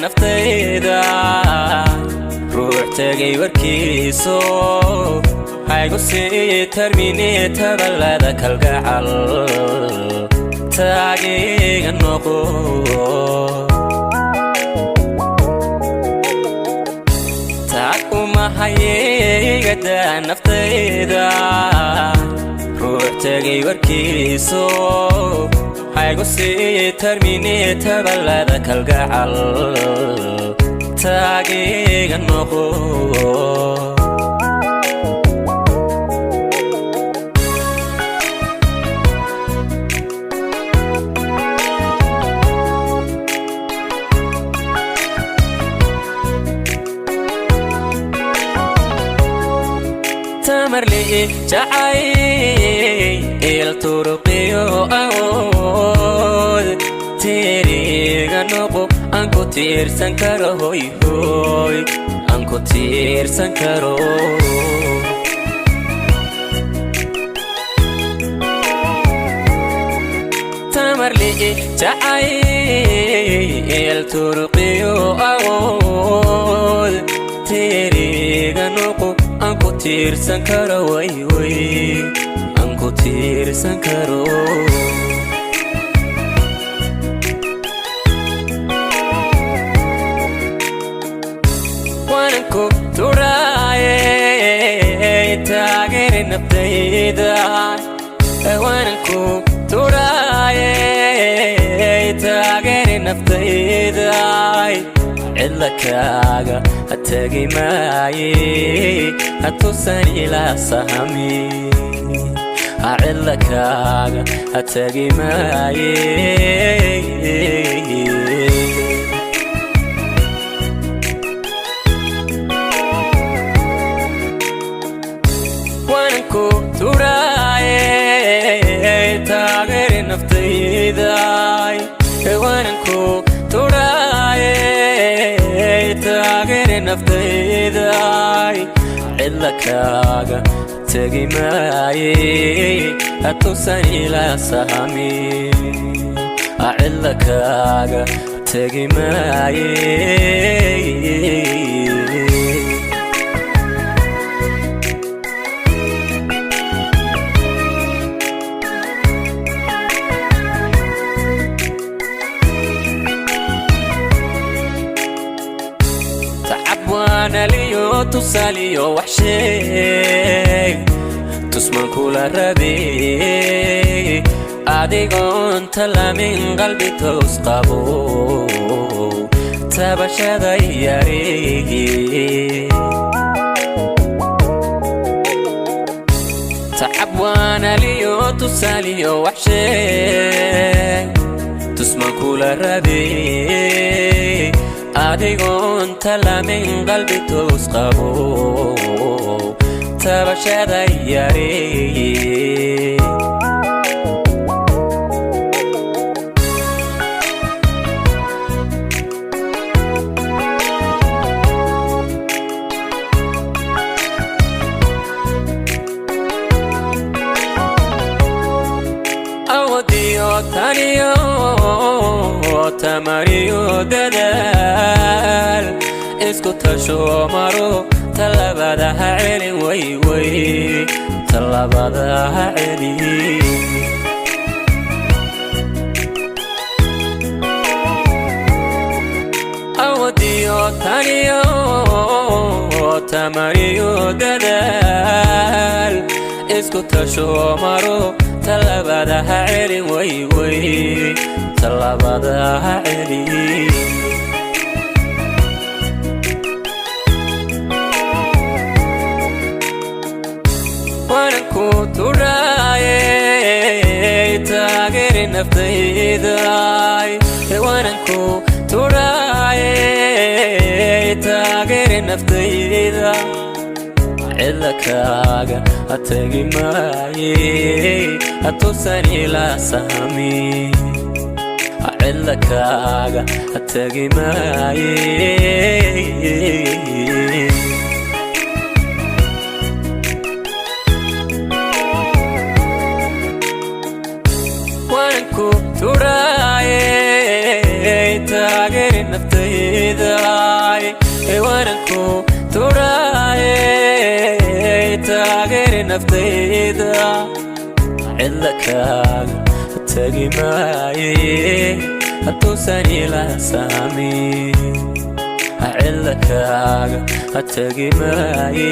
naftayda ruux tagay warkiiso haygu sii tarminee tabalada kalgacal taageega noqo taag uma hayegada naftayda ruux tagay warkiiso haygu sii tarminee tabalada kalgacal taageega noqo tamarli jacay il turuqiyo awood tiriga noqo aan ku tiirsan karo hoy hoy aan ku tiirsan karo tamarli jacay il turuqiyo awood tiriga noqo aan ku tiirsan karo way way aan ku tiirsan karo wanku turaaye taageer naftayda wanku turaaye taageer naftayda إلكاغا هتجي معي هتوصلني لسهمي إلكاغا هتجي معي وانكو تراي تاغير نفتي داي وانكو تراي تاغير نفتيداي إلكاغا تجي معي هتوصلني لسهمي إلكاغا تجي معي أنا ليو تصاليو وحشي تسمن كل الربي أديقون تلا من قلبي تسقبو تبشى ضياري تعب وانا ليو تصاليو وحشي تسمن كل الربي أديقون تلا من قلبي تسقبو تبشى ضياري أوديو تانيو تماريو ددال اسكو تشو مارو تلبدها عيني وي وي تلبدها عيني أوديو تانيو تماريو ددال اسكو تشو مارو تلبدها عيني وي وي تلبدها عيني وانكو تراي تاغير نفتيداي وانكو تراي تاغير نفتيداي إلكاغا هتجي معي هتوصلني لسهمي إلكاغا هتجي معي وانكو تراي taageeri naftayda wananku turaaye taageeri naftayda cilla kaaga tagi maaye hadduusan ila saamin cilla kaaga tagi maaye